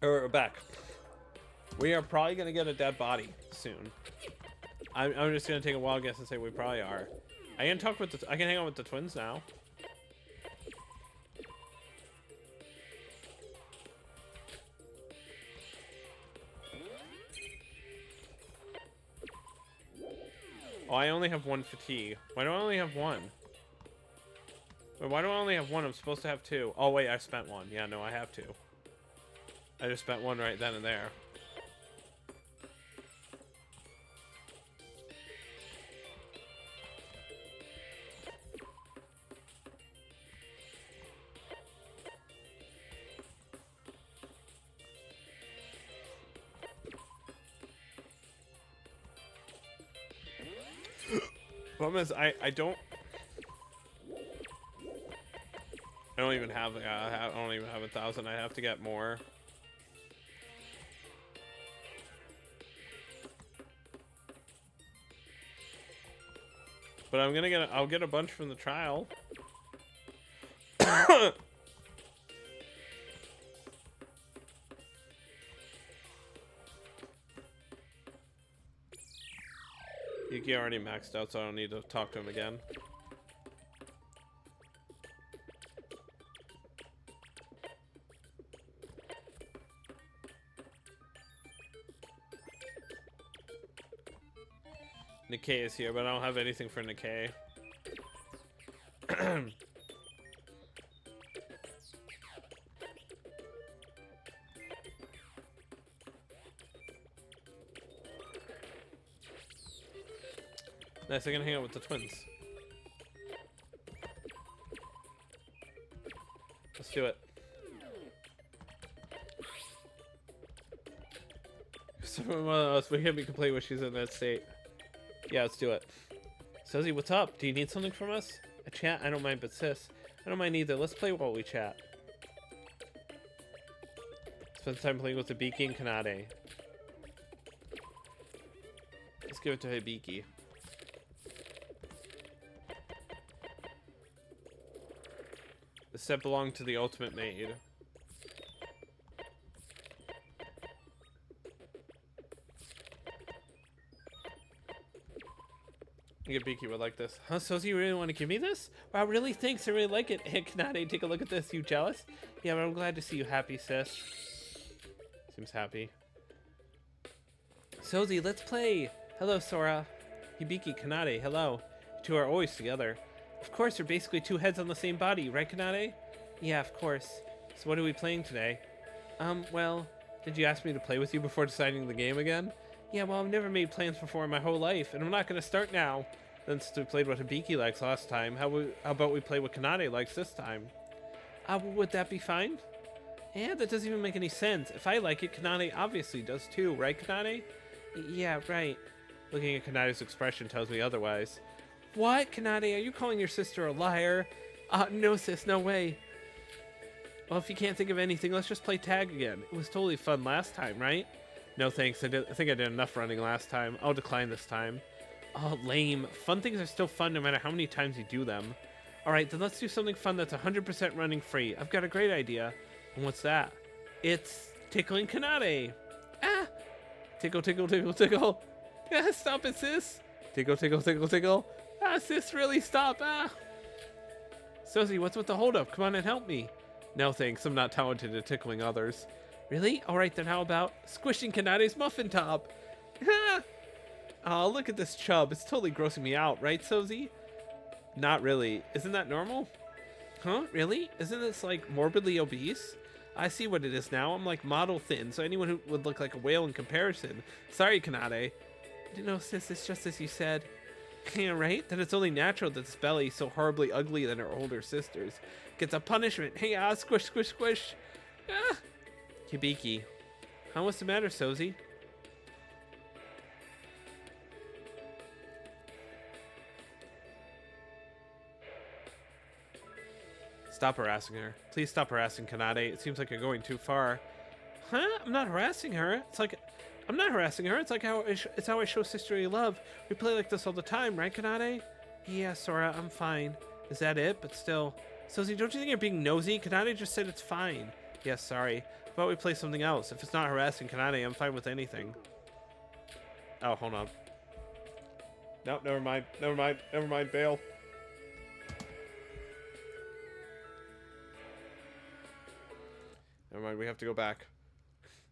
Or back. We are probably gonna get a dead body soon. I'm just gonna take a wild guess and say we probably are. I can talk with I can hang out with the twins now. Oh, I only have one fatigue. Why do I only have one? Wait, why do I only have one? I'm supposed to have two. Oh wait, I spent one. Yeah, no, I have two. I just spent one right then and there. Problem is, I don't even have I don't even have 1,000. I have to get more. But I'll get a bunch from the trial. Yuki already maxed out, so I don't need to talk to him again. Nikkei is here, but I don't have anything for Nikkei. Nice, I can hang out with the twins. Let's do it. Someone else, we can be complete when she's in that state. Yeah, let's do it. Suzy, what's up? Do you need something from us? A chat? I don't mind, but sis, I don't mind either. Let's play while we chat. Spend time playing with Hibiki and Kanade. Let's give it to Hibiki. The set belonged to the ultimate maid. Hibiki would like this. Huh, Suzy, you really want to give me this? Wow, really? Thanks, I really like it. Hey, Kanade, take a look at this. You jealous? Yeah, but I'm glad to see you happy, sis. Seems happy. Suzy, let's play. Hello, Sora. Hibiki, Kanade, hello. You two are always together. Of course, you're basically two heads on the same body, right, Kanade? Yeah, of course. So what are we playing today? Well, did you ask me to play with you before deciding the game again? Yeah, well, I've never made plans before in my whole life, and I'm not going to start now. Since we played what Hibiki likes last time, how about we play what Kanade likes this time? Would that be fine? Yeah, that doesn't even make any sense. If I like it, Kanade obviously does too, right, Kanade? Yeah, right. Looking at Kanade's expression tells me otherwise. What, Kanade? Are you calling your sister a liar? No, sis, no way. Well, if you can't think of anything, let's just play tag again. It was totally fun last time, right? No thanks, I think I did enough running last time. I'll decline this time. Oh, lame. Fun things are still fun no matter how many times you do them. Alright, then let's do something fun that's 100% running free. I've got a great idea. And what's that? It's tickling Kanade. Ah! Tickle, tickle, tickle, tickle. Ah, stop it, sis. Tickle, tickle, tickle, tickle. Ah, sis, really, stop. Ah! Suzy, what's with the holdup? Come on and help me. No thanks, I'm not talented at tickling others. Really? Alright then, how about squishing Kanade's muffin top? Oh, look at this chub. It's totally grossing me out, right, Suzy? Not really. Isn't that normal? Huh? Really? Isn't this, like, morbidly obese? I see what it is now. I'm, like, model thin, so anyone who would look like a whale in comparison. Sorry, Kanade. No, sis, it's just as you said. Yeah, right? Then it's only natural that this belly, so horribly ugly than her older sisters, gets a punishment. Hey, squish, squish, squish. Ah! Hibiki. Huh, what's the matter, Suzy? Stop harassing her. Please stop harassing Kanade. It seems like you're going too far. Huh? I'm not harassing her. It's like... I'm not harassing her. It's like how it's how I show sisterly love. We play like this all the time, right, Kanade? Yeah, Sora, I'm fine. Is that it? But still... Suzy, don't you think you're being nosy? Kanade just said it's fine. Yes, sorry. How about we play something else? If it's not harassing Kanade, I'm fine with anything. Oh, hold on. Nope, never mind. Never mind. Never mind. Bail. Never mind. We have to go back.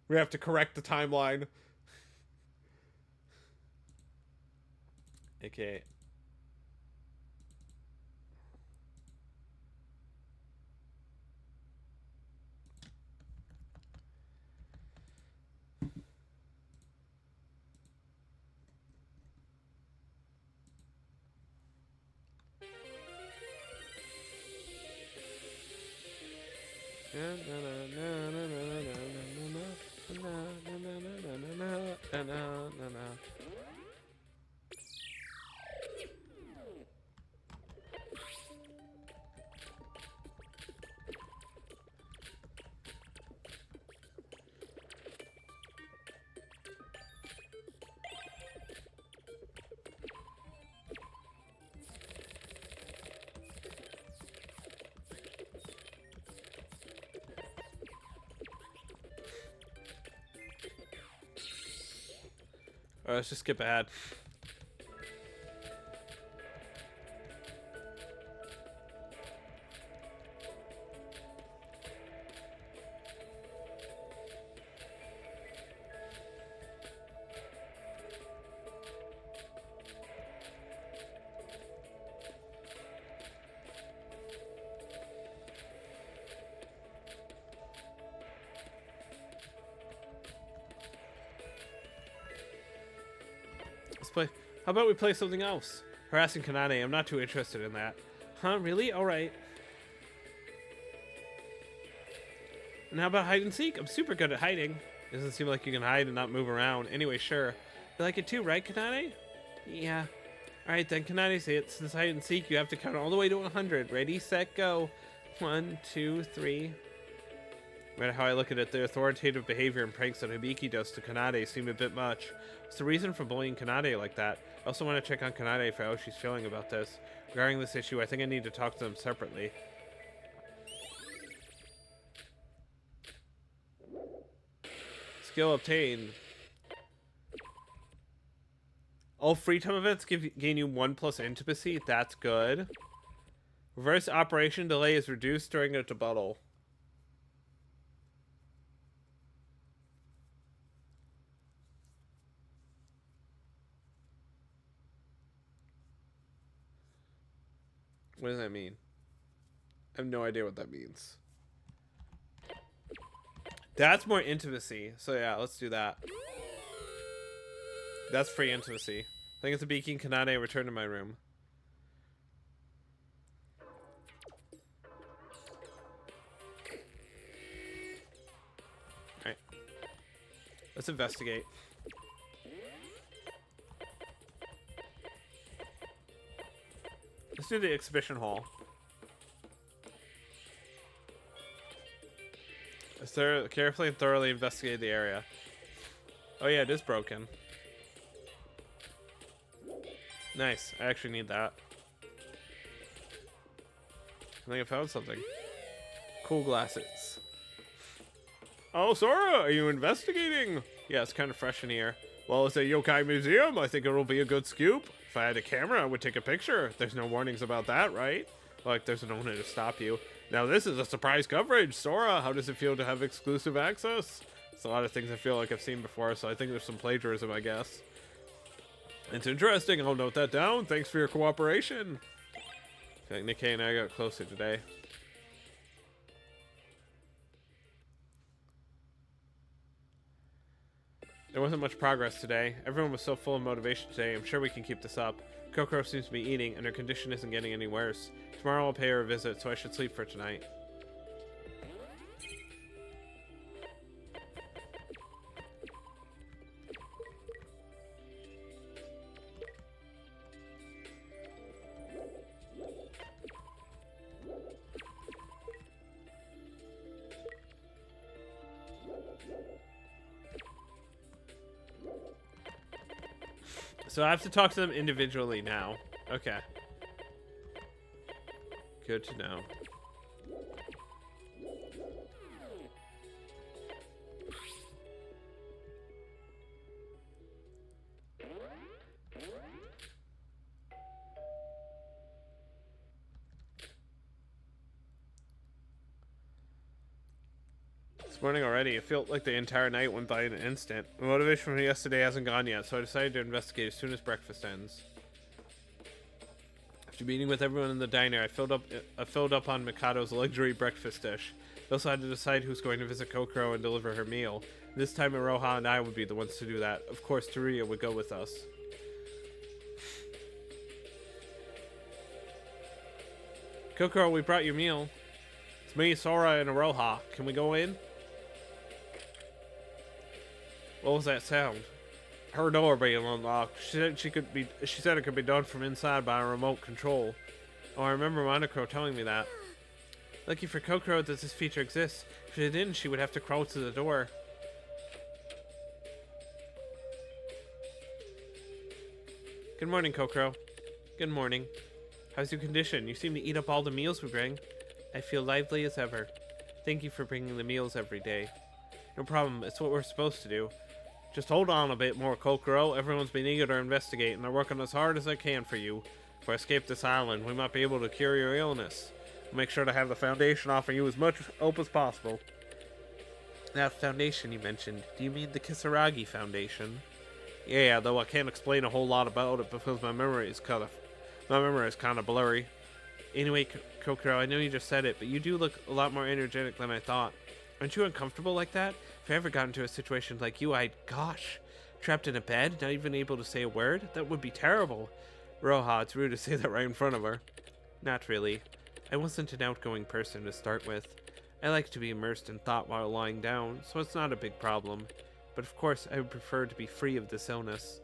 We have to correct the timeline. Okay. Alright, let's just skip ahead. Let's play. How about we play something else? Harassing Kanade, I'm not too interested in that. Huh, really? Alright. And how about hide and seek? I'm super good at hiding. Doesn't seem like you can hide and not move around. Anyway, sure. You like it too, right, Kanade? Yeah. Alright then, Kanade, say it. Since hide and seek, you have to count all the way to 100. Ready, set, go. 1, 2, 3. No matter how I look at it, the authoritative behavior and pranks that Hibiki does to Kanade seem a bit much. What's the reason for bullying Kanade like that? I also want to check on Kanade for how she's feeling about this. Regarding this issue, I think I need to talk to them separately. Skill obtained. All free time events gain you 1+ intimacy. That's good. Reverse operation delay is reduced during a debuttal. What does that mean? I have no idea what that means. That's more intimacy. So yeah, let's do that. That's free intimacy. I think it's a Beaking Kanade. Return to my room. Alright. Let's investigate. Let's do the exhibition hall. Let's carefully and thoroughly investigate the area. Oh yeah, it is broken. Nice. I actually need that. I think I found something. Cool glasses. Oh, Sora, are you investigating? Yeah, it's kind of fresh in here. Well, it's a yokai museum. I think it'll be a good scoop. If I had a camera, I would take a picture. There's no warnings about that, right? Like, there's no one to stop you. Now, this is a surprise coverage. Sora, how does it feel to have exclusive access? It's a lot of things I feel like I've seen before, so I think there's some plagiarism, I guess. It's interesting. I'll note that down. Thanks for your cooperation. I think Nikkei and I got closer today. There wasn't much progress today. Everyone was so full of motivation today. I'm sure we can keep this up. Kokoro seems to be eating, and her condition isn't getting any worse. Tomorrow I'll pay her a visit, so I should sleep for tonight. So I have to talk to them individually now. Okay. Good to know. It's morning already. It felt like the entire night went by in an instant. The motivation from yesterday hasn't gone yet, so I decided to investigate as soon as breakfast ends. After meeting with everyone in the diner, I filled up on Mikado's luxury breakfast dish. We also had to decide who's going to visit Kokoro and deliver her meal. This time, Iroha and I would be the ones to do that. Of course, Teruya would go with us. Kokoro, we brought your meal. It's me, Sora, and Iroha. Can we go in? What was that sound? Her door being unlocked. She said it could be done from inside by a remote control. Oh, I remember Monocro telling me that. Lucky for Kokoro that this feature exists. If it didn't, she would have to crawl to the door. Good morning, Kokoro. Good morning. How's your condition? You seem to eat up all the meals we bring. I feel lively as ever. Thank you for bringing the meals every day. No problem, it's what we're supposed to do. Just hold on a bit more, Kokoro. Everyone's been eager to investigate, and they're working as hard as they can for you. If I escape this island, we might be able to cure your illness. We'll make sure to have the Foundation offer you as much hope as possible. That Foundation you mentioned, do you mean the Kisaragi Foundation? Yeah, though I can't explain a whole lot about it because my memory is kind of blurry. Anyway, Kokoro, I know you just said it, but you do look a lot more energetic than I thought. Aren't you uncomfortable like that? If I ever got into a situation like you, gosh, trapped in a bed, not even able to say a word? That would be terrible. Roha, it's rude to say that right in front of her. Not really. I wasn't an outgoing person to start with. I like to be immersed in thought while lying down, so it's not a big problem. But of course, I would prefer to be free of this illness.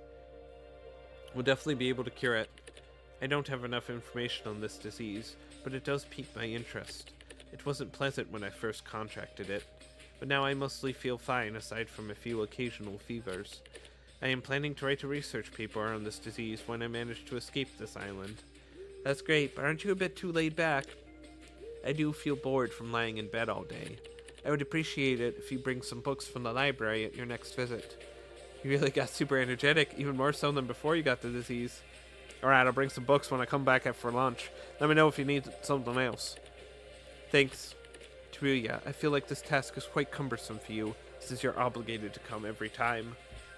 We'll definitely be able to cure it. I don't have enough information on this disease, but it does pique my interest. It wasn't pleasant when I first contracted it, but now I mostly feel fine aside from a few occasional fevers. I am planning to write a research paper on this disease when I manage to escape this island. That's great, but aren't you a bit too laid back? I do feel bored from lying in bed all day. I would appreciate it if you bring some books from the library at your next visit. You really got super energetic, even more so than before you got the disease. Alright, I'll bring some books when I come back after lunch. Let me know if you need something else. Thanks. Teruya, I feel like this task is quite cumbersome for you, since you're obligated to come every time.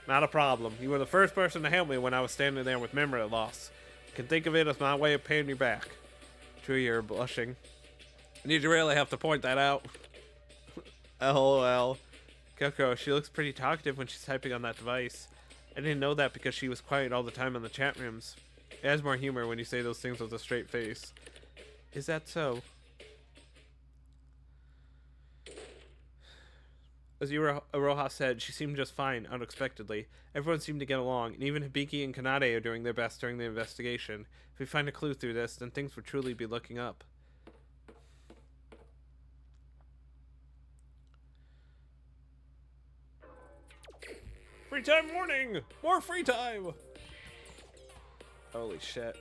Not a problem. You were the first person to help me when I was standing there with memory loss. You can think of it as my way of paying you back. Teruya, you're blushing. Did you really have to point that out? LOL. Kokoro, she looks pretty talkative when she's typing on that device. I didn't know that because she was quiet all the time in the chat rooms. It has more humor when you say those things with a straight face. Is that so? As Iroha said, she seemed just fine, unexpectedly. Everyone seemed to get along, and even Hibiki and Kanade are doing their best during the investigation. If we find a clue through this, then things would truly be looking up. Free time morning! More free time! Holy shit.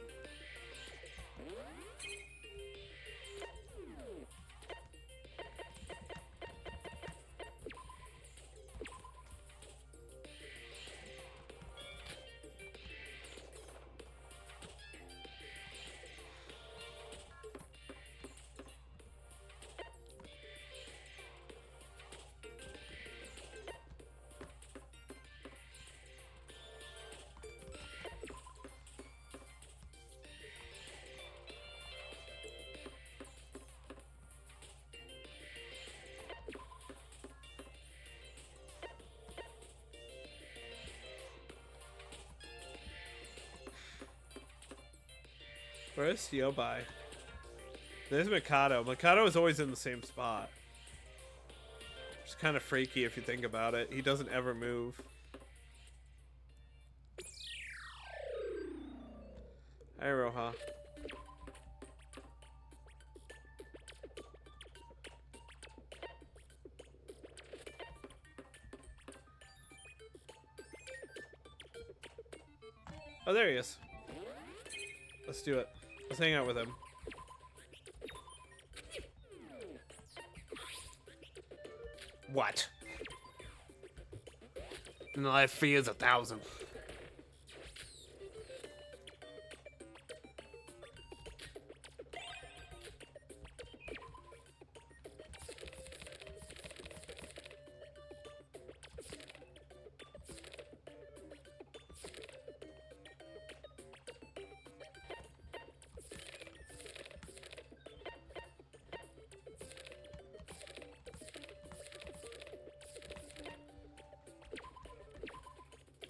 Where's Yobai? There's Mikado. Mikado is always in the same spot. It's kind of freaky if you think about it. He doesn't ever move. Hi, Roha. Oh, there he is. Let's do it. Let's hang out with him. What? And life fears 1,000.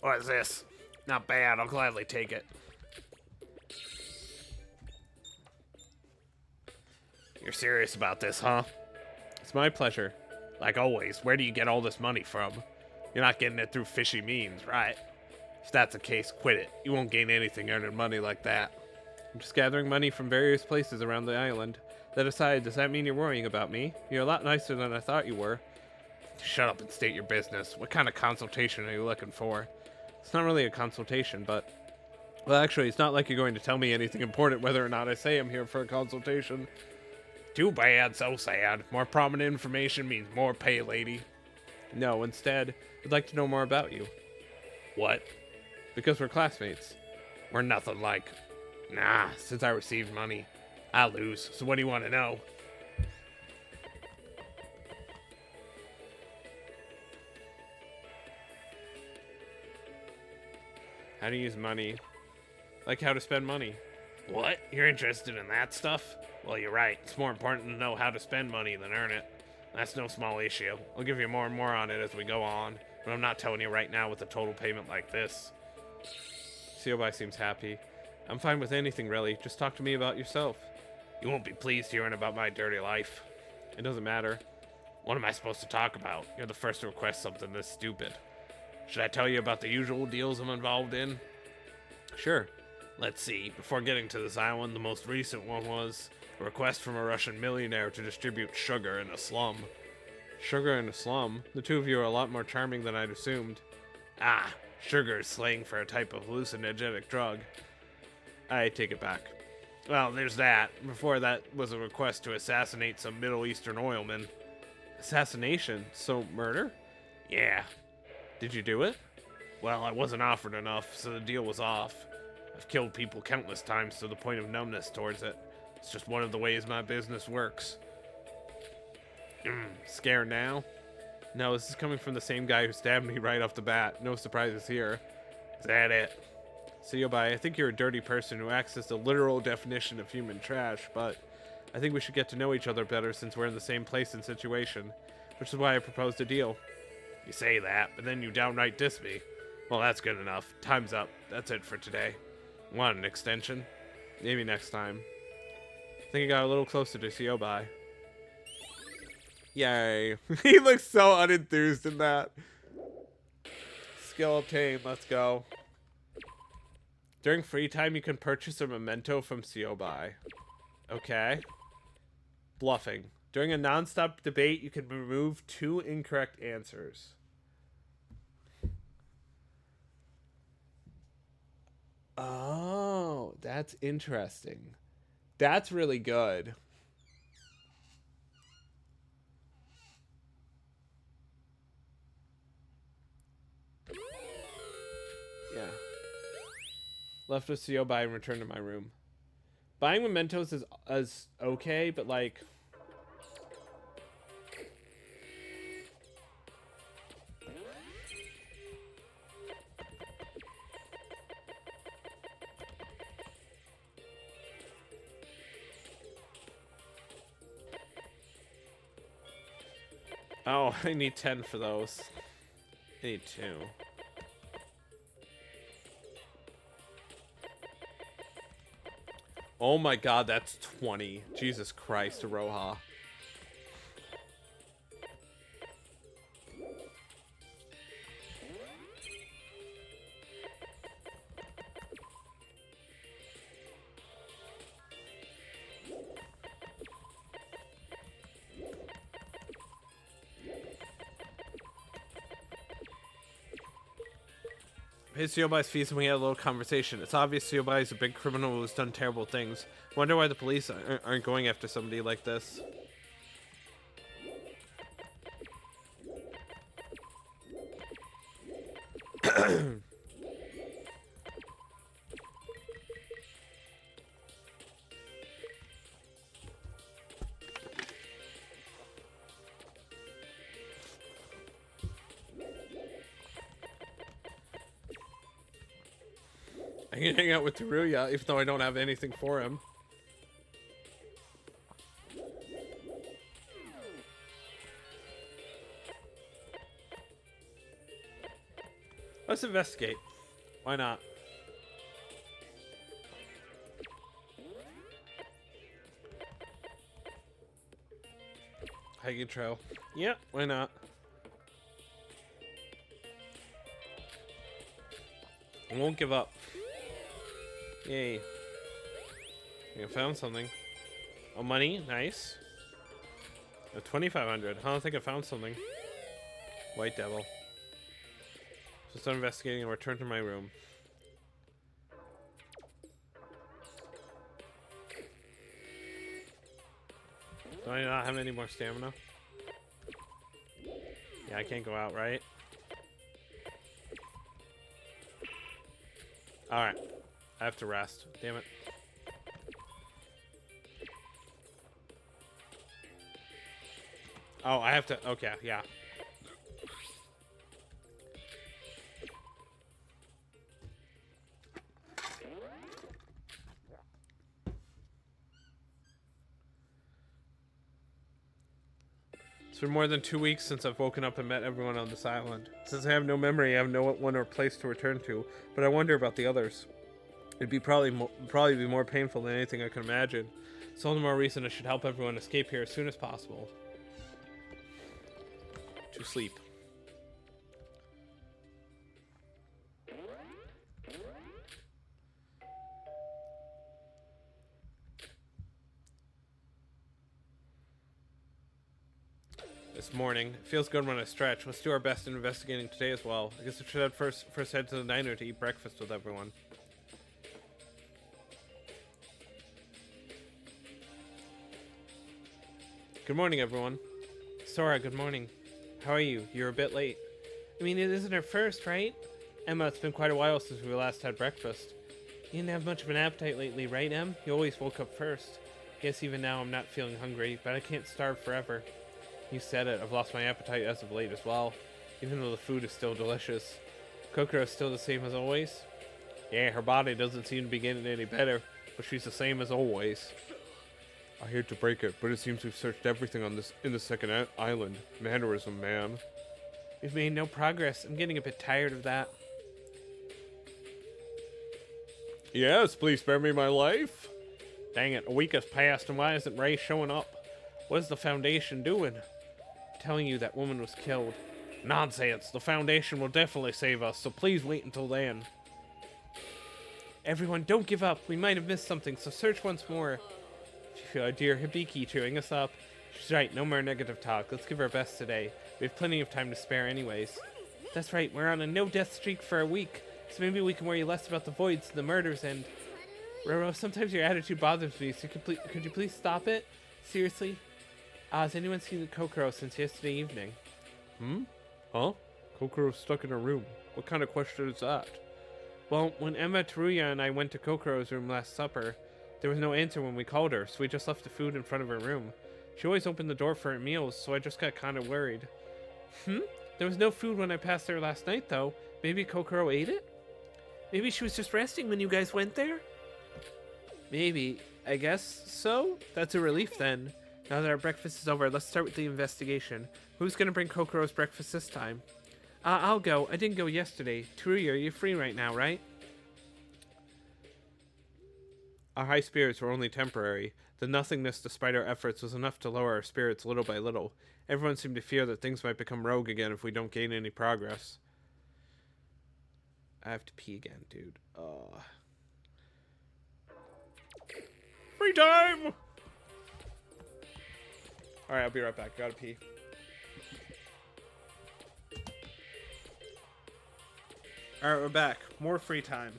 What is this? Not bad, I'll gladly take it. You're serious about this, huh? It's my pleasure. Like always, where do you get all this money from? You're not getting it through fishy means, right? If that's the case, quit it. You won't gain anything earning money like that. I'm just gathering money from various places around the island. That aside, does that mean you're worrying about me? You're a lot nicer than I thought you were. Shut up and state your business. What kind of consultation are you looking for? It's not really a consultation, but... Well, actually, it's not like you're going to tell me anything important whether or not I say I'm here for a consultation. Too bad, so sad. More prominent information means more pay, lady. No, instead, I'd like to know more about you. What? Because we're classmates. We're nothing like... Nah, since I received money, I lose. So what do you want to know? How to use money. Like how to spend money. What? You're interested in that stuff? Well, you're right. It's more important to know how to spend money than earn it. That's no small issue. I'll give you more and more on it as we go on, but I'm not telling you right now with a total payment like this. Siobai seems happy. I'm fine with anything, really. Just talk to me about yourself. You won't be pleased hearing about my dirty life. It doesn't matter. What am I supposed to talk about? You're the first to request something this stupid. Should I tell you about the usual deals I'm involved in? Sure. Let's see. Before getting to this island, the most recent one was a request from a Russian millionaire to distribute sugar in a slum. Sugar in a slum? The two of you are a lot more charming than I'd assumed. Ah, sugar is slang for a type of hallucinogenic drug. I take it back. Well, there's that. Before that was a request to assassinate some Middle Eastern oilman. Assassination? So murder? Yeah. Did you do it? Well, I wasn't offered enough, so the deal was off. I've killed people countless times to the point of numbness towards it. It's just one of the ways my business works. Scared now? No, this is coming from the same guy who stabbed me right off the bat. No surprises here. Is that it? Siobai, I think you're a dirty person who acts as the literal definition of human trash, but I think we should get to know each other better since we're in the same place and situation, which is why I proposed a deal. You say that, but then you downright diss me. Well, that's good enough. Time's up. That's it for today. Want an extension? Maybe next time. I think I got a little closer to Siobai. Yay. He looks so unenthused in that. Skill obtained. Let's go. During free time, you can purchase a memento from Siobai. Okay. Bluffing. During a non-stop debate, you can remove 2 incorrect answers. Oh, that's interesting. That's really good. Yeah. Left with Siobai and returned to my room. Buying mementos is okay, but like... Oh, I need 10 for those. I need 2. Oh my god, that's 20. Jesus Christ, Aroha. Paid Siobai's fees and we had a little conversation. It's obvious Siobai is a big criminal who's done terrible things. Wonder why the police aren't going after somebody like this. I can hang out with Teruya, even though I don't have anything for him. Let's investigate. Why not? Hiking trail. Yeah, why not? I won't give up. Yay. I found something. Oh, money. Nice. 2,500. I don't think I found something. White devil. So start investigating and return to my room. Do I not have any more stamina? Yeah, I can't go out, right? Alright. I have to rest. Damn it. Oh, I have to... Okay, yeah. It's been more than 2 weeks since I've woken up and met everyone on this island. Since I have no memory, I have no one or place to return to, but I wonder about the others. It'd be probably be more painful than anything I can imagine. So all the more reason I should help everyone escape here as soon as possible. To sleep. This morning. It feels good when I stretch. Let's do our best in investigating today as well. I guess I should first head to the diner to eat breakfast with everyone. Good morning, everyone. Sora, good morning. How are you? You're a bit late. I mean, it isn't our first, right? Emma, it's been quite a while since we last had breakfast. You didn't have much of an appetite lately, right, Em? You always woke up first. Guess even now I'm not feeling hungry, but I can't starve forever. You said it. I've lost my appetite as of late as well, even though the food is still delicious. Kokoro's still the same as always? Yeah, her body doesn't seem to be getting any better, but she's the same as always. I hate to break it, but it seems we've searched everything on the second island. Mannerism, man. We've made no progress. I'm getting a bit tired of that. Yes, please spare me my life. Dang it, a week has passed and why isn't Ray showing up? What is the Foundation doing? Telling you that woman was killed. Nonsense, the Foundation will definitely save us, so please wait until then. Everyone, don't give up. We might have missed something, so search once more. Dear Hibiki chewing us up. She's right, no more negative talk. Let's give our best today. We have plenty of time to spare anyways. That's right, we're on a no-death streak for a week, so maybe we can worry less about the voids, the murders, and... Roro, sometimes your attitude bothers me, so could you please stop it? Seriously? Has anyone seen Kokoro since yesterday evening? Huh? Kokoro's stuck in her room. What kind of question is that? Well, when Emma, Teruya, and I went to Kokoro's room last supper, there was no answer when we called her, so we just left the food in front of her room. She always opened the door for her meals, so I just got kind of worried. There was no food when I passed there last night, though. Maybe Kokoro ate it? Maybe she was just resting when you guys went there? Maybe. I guess so? That's a relief, then. Now that our breakfast is over, let's start with the investigation. Who's gonna bring Kokoro's breakfast this time? I'll go. I didn't go yesterday. Teruya, you're free right now, right? Our high spirits were only temporary. The nothingness, despite our efforts, was enough to lower our spirits little by little. Everyone seemed to fear that things might become rogue again if we don't gain any progress. I have to pee again, dude. Free time! Alright, I'll be right back. Gotta pee. Alright, we're back. More free time.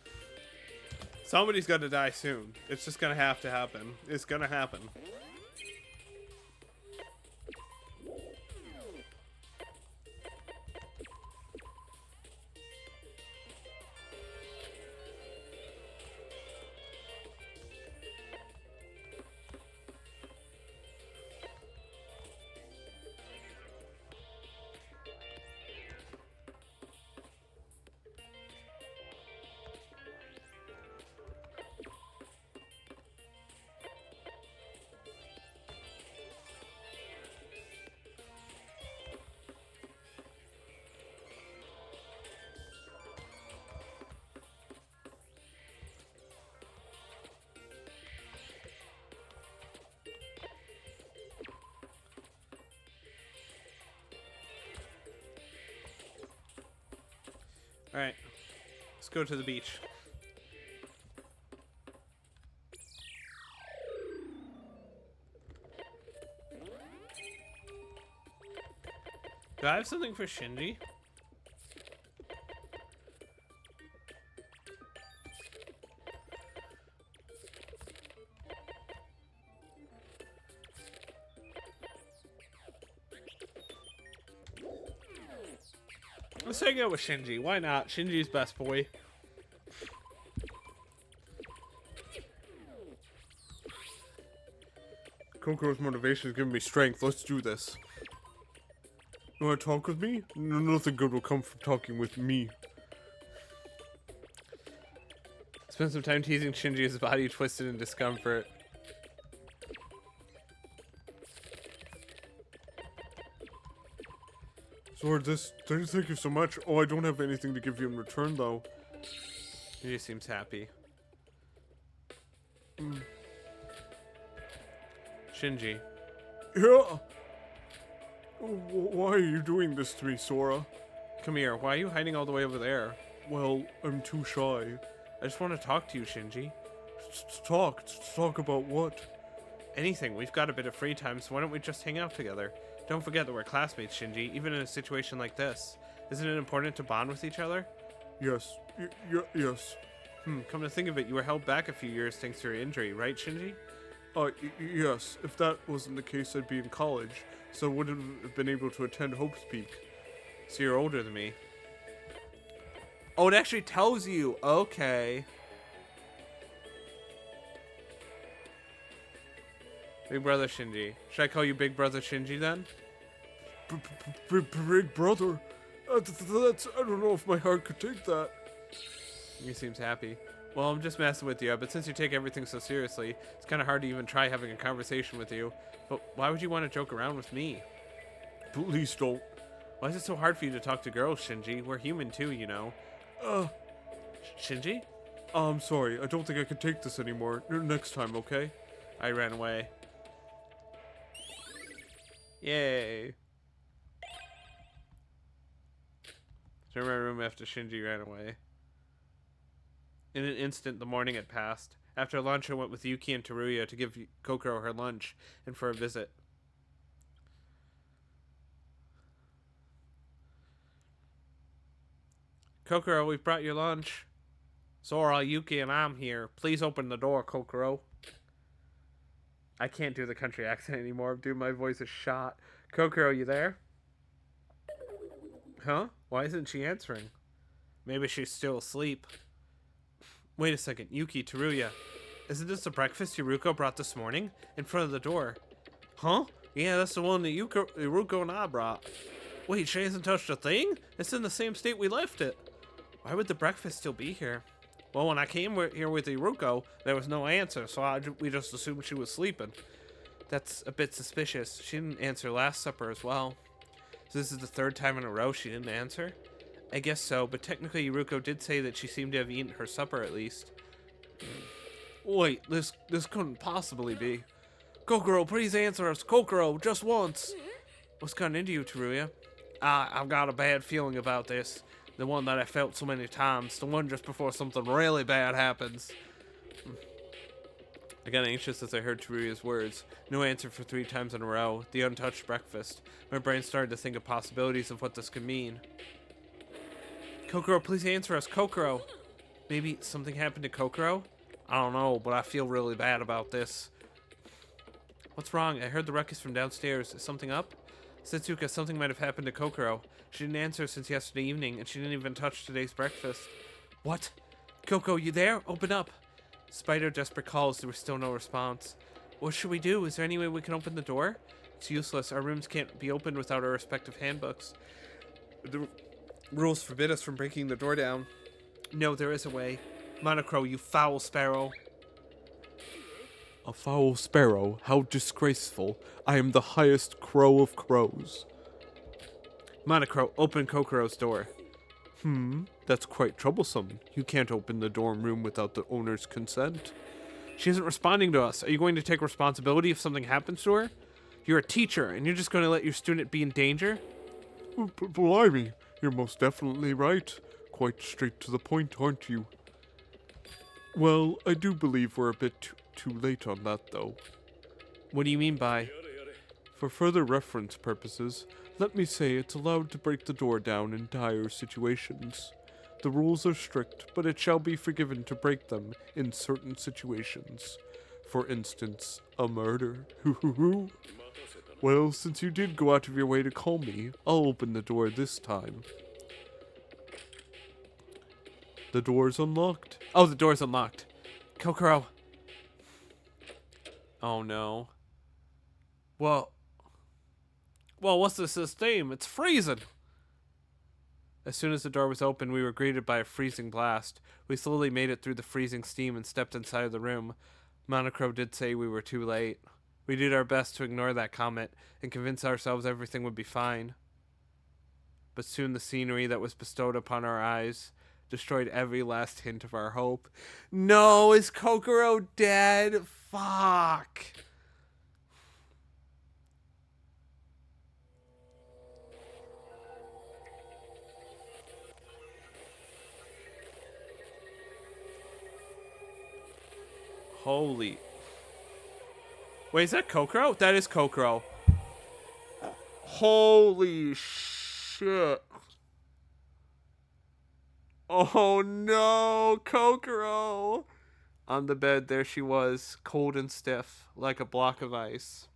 Somebody's gonna die soon. It's just gonna have to happen. It's gonna happen. Alright. Let's go to the beach. Do I have something for Shinji? Let's hang out with Shinji. Why not? Shinji's best boy. Kokoro's motivation is giving me strength. Let's do this. You want to talk with me? No, nothing good will come from talking with me. Spend some time teasing Shinji, his body twisted in discomfort. Sword, thank you so much. Oh, I don't have anything to give you in return, though. Shinji seems happy. Shinji. Yeah. Why are you doing this to me, Sora? Come here. Why are you hiding all the way over there? Well, I'm too shy. I just want to talk to you, Shinji. Talk about what? Anything. We've got a bit of free time, so why don't we just hang out together? Don't forget that we're classmates, Shinji, even in a situation like this. Isn't it important to bond with each other? Yes. Yes. Come to think of it, you were held back a few years thanks to your injury, right, Shinji? Yes. If that wasn't the case, I'd be in college, so I wouldn't have been able to attend Hope's Peak. So you're older than me. Oh, it actually tells you. Okay. Big brother Shinji. Should I call you Big brother Shinji then? Big brother? That's... I don't know if my heart could take that. He seems happy. Well, I'm just messing with you, but since you take everything so seriously, it's kind of hard to even try having a conversation with you. But why would you want to joke around with me? Please don't. Why is it so hard for you to talk to girls, Shinji? We're human too, you know. Shinji? I'm sorry. I don't think I can take this anymore. Next time, okay? I ran away. Yay. To my room after Shinji ran away. In an instant, the morning had passed. After lunch, I went with Yuki and Teruya to give Kokoro her lunch and for a visit. Kokoro, we've brought your lunch. Sora, Yuki, and I'm here. Please open the door, Kokoro. I can't do the country accent anymore, dude. My voice is shot. Kokoro, you there? Huh? Why isn't she answering? Maybe she's still asleep. Wait a second. Yuki, Teruya. Isn't this the breakfast Yuruko brought this morning? In front of the door. Huh? Yeah, that's the one that Yuruko and I brought. Wait, she hasn't touched a thing? It's in the same state we left it. Why would the breakfast still be here? Well, when I came here with Yuruko, there was no answer, so we just assumed she was sleeping. That's a bit suspicious. She didn't answer last supper as well. So this is the third time in a row she didn't answer? I guess so, but technically Yuruko did say that she seemed to have eaten her supper at least. Wait, this couldn't possibly be. Kokoro, please answer us. Kokoro, just once. What's gotten into you, Teruya? I've got a bad feeling about this. The one that I felt so many times. The one just before something really bad happens. I got anxious as I heard Teruya's words. No answer for 3 times in a row. The untouched breakfast. My brain started to think of possibilities of what this could mean. Kokoro, please answer us. Kokoro. Maybe something happened to Kokoro? I don't know, but I feel really bad about this. What's wrong? I heard the ruckus from downstairs. Is something up? Setsuka, something might have happened to Kokoro. She didn't answer since yesterday evening, and she didn't even touch today's breakfast. What? Koko, you there? Open up. Spider desperate calls. There was still no response. What should we do? Is there any way we can open the door? It's useless. Our rooms can't be opened without our respective handbooks. The rules forbid us from breaking the door down. No, there is a way. Monocro, you foul sparrow. A foul sparrow? How disgraceful. I am the highest crow of crows. Monocro, open Kokoro's door. That's quite troublesome. You can't open the dorm room without the owner's consent. She isn't responding to us. Are you going to take responsibility if something happens to her? You're a teacher, and you're just going to let your student be in danger? Blimey, you're most definitely right. quite straight to the point, aren't you? Well, I do believe we're a bit too late on that, though. What do you mean by? For further reference purposes, let me say it's allowed to break the door down in dire situations. The rules are strict, but it shall be forgiven to break them in certain situations. For instance, a murder. Well, since you did go out of your way to call me, I'll open the door this time. The door's unlocked. Oh, the door's unlocked. Kokoro. Oh no. Well, what's the system? It's freezing. As soon as the door was open, we were greeted by a freezing blast. We slowly made it through the freezing steam and stepped inside of the room. Monocro did say we were too late. We did our best to ignore that comment and convince ourselves everything would be fine. But soon the scenery that was bestowed upon our eyes destroyed every last hint of our hope. No, is Kokoro dead? Fuck. Holy. Wait, is that Kokoro? That is Kokoro. Holy shit. Oh no, Kokoro. On the bed, there she was, cold and stiff, like a block of ice.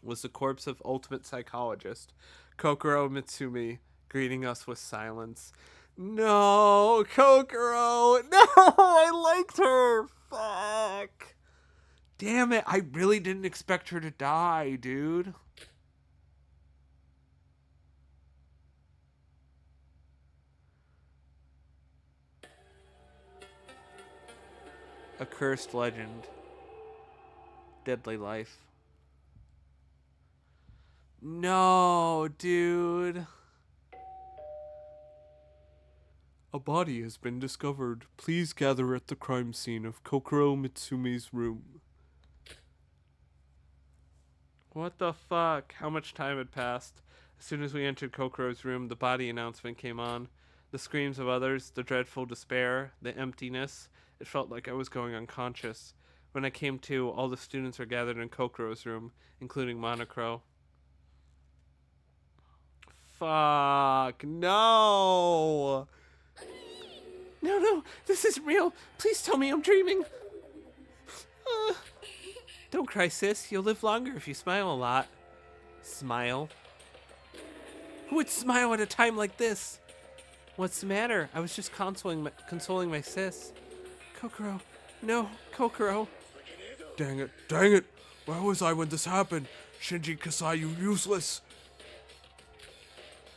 Was the corpse of ultimate psychologist, Kokoro Mitsumi, greeting us with silence. No, Kokoro. No, I liked her. Fuck. Damn it, I really didn't expect her to die, dude. A cursed legend. Deadly life. No, dude. A body has been discovered. Please gather at the crime scene of Kokoro Mitsumi's room. What the fuck? How much time had passed? As soon as we entered Kokoro's room, the body announcement came on. The screams of others, the dreadful despair, the emptiness. It felt like I was going unconscious. When I came to, all the students were gathered in Kokoro's room, including Monocro. Fuck. No! No, this isn't real. Please tell me I'm dreaming. Don't cry, sis. You'll live longer if you smile a lot. Smile? Who would smile at a time like this? What's the matter? I was just consoling my sis. Kokoro. No, Kokoro. Dang it. Where was I when this happened? Shinji Kasai, you useless.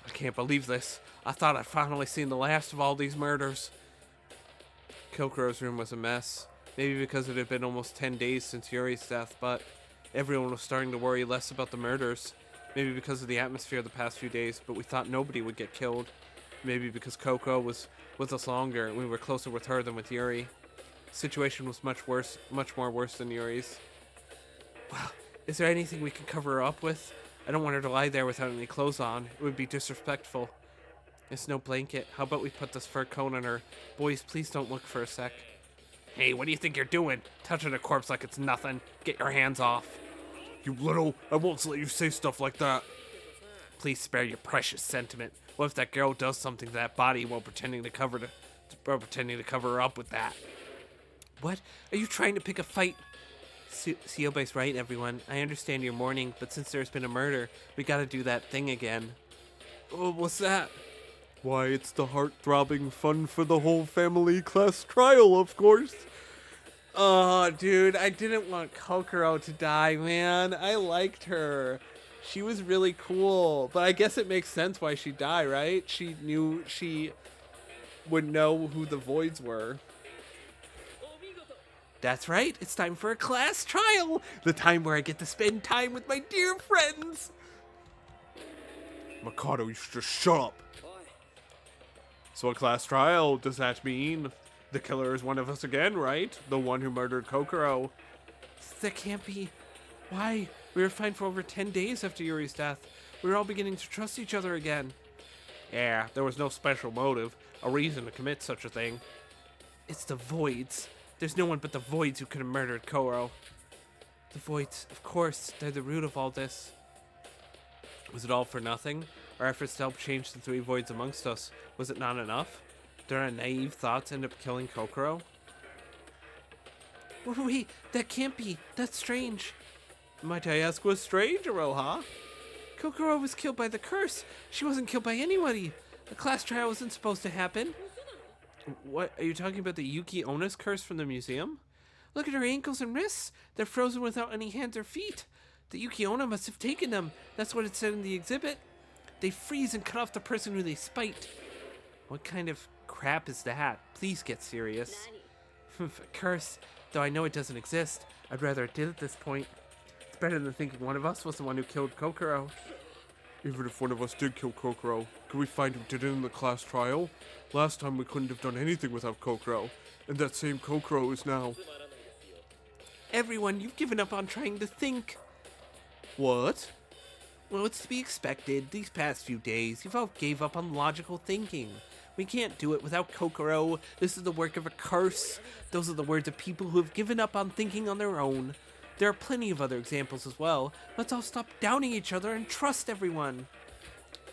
I can't believe this. I thought I'd finally seen the last of all these murders. Kokoro's room was a mess. Maybe because it had been almost 10 days since Yuri's death, but everyone was starting to worry less about the murders. Maybe because of the atmosphere the past few days, but we thought nobody would get killed. Maybe because Coco was with us longer and we were closer with her than with Yuri. The situation was much more worse than Yuri's. Well, is there anything we can cover her up with? I don't want her to lie there without any clothes on. It would be disrespectful. There's no blanket. How about we put this fur coat on her? Boys, please don't look for a sec. Hey, what do you think you're doing? Touching a corpse like it's nothing. Get your hands off. You little, I won't let you say stuff like that. Please spare your precious sentiment. What if that girl does something to that body while pretending to cover her up with that? What? Are you trying to pick a fight? Siobe's right, everyone. I understand you're mourning, but since there's been a murder, we gotta do that thing again. Oh, what's that? Why, it's the heart-throbbing fun for the whole family class trial, of course. Oh, dude, I didn't want Kokoro to die, man. I liked her. She was really cool, but I guess it makes sense why she died, right? She knew she would know who the voids were. That's right, it's time for a class trial. The time where I get to spend time with my dear friends. Mikado, you should just shut up. So a class trial, does that mean the killer is one of us again, right? The one who murdered Kokoro. That can't be. Why? We were fine for over 10 days after Yuri's death. We were all beginning to trust each other again. Yeah, there was no special motive, a reason to commit such a thing. It's the Voids. There's no one but the Voids who could have murdered Koro. The Voids, of course, they're the root of all this. Was it all for nothing? Our efforts to help change the three Voids amongst us, was it not enough? Did our naive thoughts end up killing Kokoro? Wait, that can't be. That's strange. Might I ask what's strange, Aroha? Kokoro was killed by the curse. She wasn't killed by anybody. The class trial wasn't supposed to happen. What, are you talking about the Yuki Ona's curse from the museum? Look at her ankles and wrists. They're frozen without any hands or feet. The Yuki Onna must have taken them. That's what it said in the exhibit. They freeze and cut off the person who they spite. What kind of crap is that? Please get serious. Curse. Though I know it doesn't exist, I'd rather it did at this point. It's better than thinking one of us was the one who killed Kokoro. Even if one of us did kill Kokoro, could we find who did it in the class trial? Last time we couldn't have done anything without Kokoro, and that same Kokoro is now... Everyone, you've given up on trying to think. What? Well, it's to be expected. These past few days, you've all gave up on logical thinking. We can't do it without Kokoro. This is the work of a curse. Those are the words of people who have given up on thinking on their own. There are plenty of other examples as well. Let's all stop downing each other and trust everyone.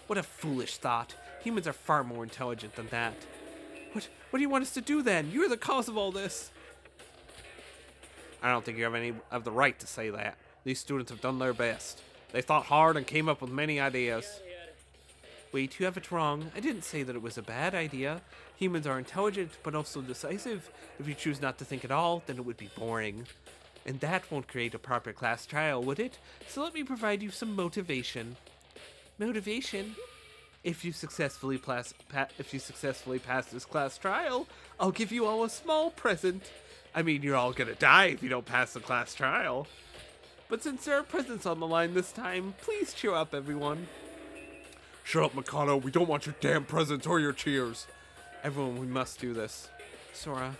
What a foolish thought. Humans are far more intelligent than that. What do you want us to do then? You're the cause of all this. I don't think you have any of the right to say that. These students have done their best. They thought hard and came up with many ideas. Wait, you have it wrong. I didn't say that it was a bad idea. Humans are intelligent, but also decisive. If you choose not to think at all, then it would be boring. And that won't create a proper class trial, would it? So let me provide you some motivation. Motivation? If you successfully pass this class trial, I'll give you all a small present. I mean, you're all gonna die if you don't pass the class trial. But since there are presents on the line this time, please cheer up, everyone. Shut up, Mikado. We don't want your damn presents or your cheers. Everyone, we must do this. Sora,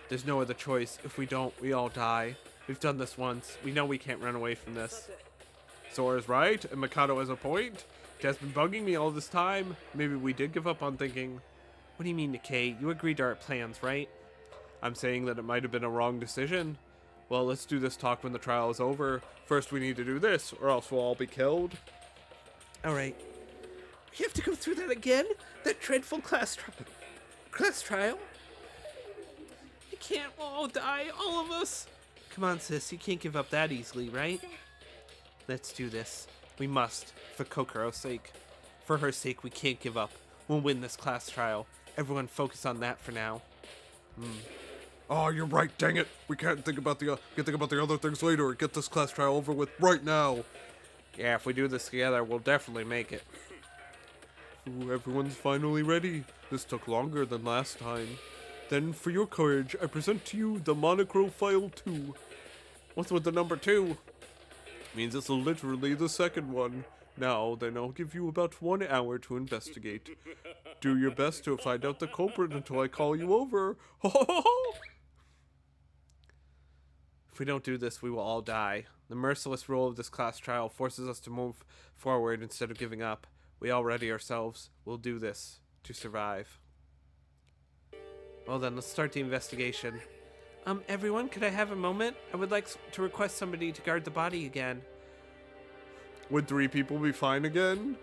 there's no other choice. If we don't, we all die. We've done this once. We know we can't run away from this. Sora's right, and Mikado has a point. It has been bugging me all this time. Maybe we did give up on thinking. What do you mean, Nikkei? You agreed to our plans, right? I'm saying that it might have been a wrong decision. Well, let's do this talk when the trial is over. First, we need to do this, or else we'll all be killed. Alright. We have to go through that again? That dreadful class trial? We can't all die, all of us. Come on, sis, you can't give up that easily, right? Let's do this. We must, for Kokoro's sake. For her sake, we can't give up. We'll win this class trial. Everyone focus on that for now. Oh, you're right, dang it. We can't think about the other things later. Get this class trial over with right now. Yeah, if we do this together, we'll definitely make it. Ooh, everyone's finally ready. This took longer than last time. Then, for your courage, I present to you the Monochrome File 2. What's with the number 2? Means it's literally the second one. Now, then I'll give you about 1 hour to investigate. Do your best to find out the culprit until I call you over. Ho ho ho ho! If we don't do this, we will all die. The merciless rule of this class trial forces us to move forward instead of giving up. We all ready ourselves. We'll do this to survive. Well then, let's start the investigation. Everyone, could I have a moment? I would like to request somebody to guard the body again. Would 3 people be fine again?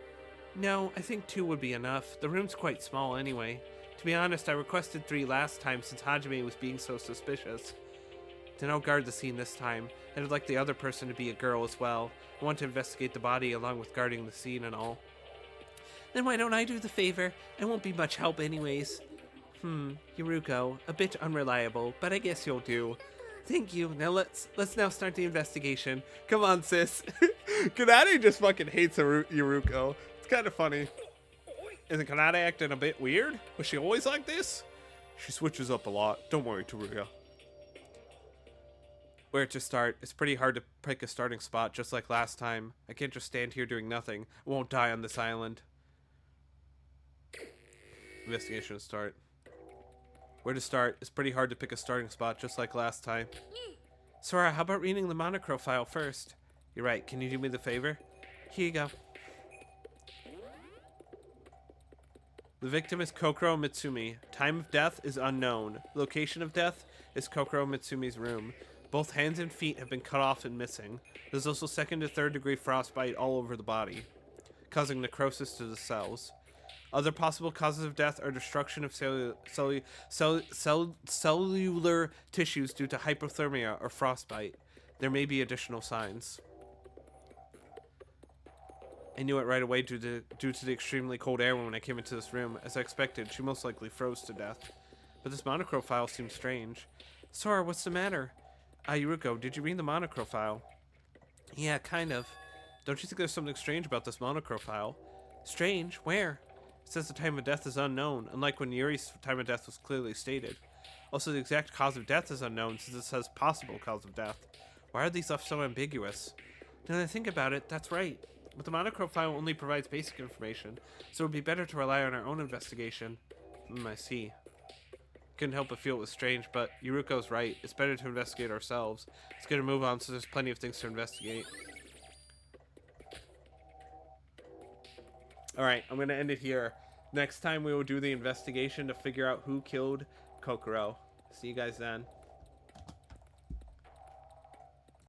No, I think 2 would be enough. The room's quite small anyway. To be honest, I requested 3 last time since Hajime was being so suspicious. Then I'll guard the scene this time, and I'd like the other person to be a girl as well. I want to investigate the body along with guarding the scene and all. Then why don't I do the favor? I won't be much help anyways. Yuruko, a bit unreliable, but I guess you'll do. Thank you. Now let's now start the investigation. Come on, sis. Kanade just fucking hates Yuruko. It's kind of funny. Isn't Kanade acting a bit weird? Was she always like this? She switches up a lot. Don't worry, Teruya. Where to start? It's pretty hard to pick a starting spot, just like last time. I can't just stand here doing nothing. I won't die on this island. Investigation start. Where to start? It's pretty hard to pick a starting spot, just like last time. Sora, how about reading the Monochrome file first? You're right. Can you do me the favor? Here you go. The victim is Kokoro Mitsumi. Time of death is unknown. Location of death is Kokoro Mitsumi's room. Both hands and feet have been cut off and missing. There's also 2nd to 3rd degree frostbite all over the body, causing necrosis to the cells. Other possible causes of death are destruction of cellular tissues due to hypothermia or frostbite. There may be additional signs. I knew it right away due to the extremely cold air when I came into this room. As I expected, she most likely froze to death. But this monochrome file seems strange. Sora, what's the matter? Yuruko, did you read the monochrome file? Yeah, kind of. Don't you think there's something strange about this monochrome file? Strange? Where? It says the time of death is unknown, unlike when Yuri's time of death was clearly stated. Also, the exact cause of death is unknown since it says possible cause of death. Why are these left so ambiguous? Now that I think about it, that's right. But the monochrome file only provides basic information, so it would be better to rely on our own investigation. I see. Couldn't help but feel it was strange, but Yuruko's right. It's better to investigate ourselves. Let's get a move on, so there's plenty of things to investigate. Alright, I'm going to end it here. Next time we will do the investigation to figure out who killed Kokoro. See you guys then.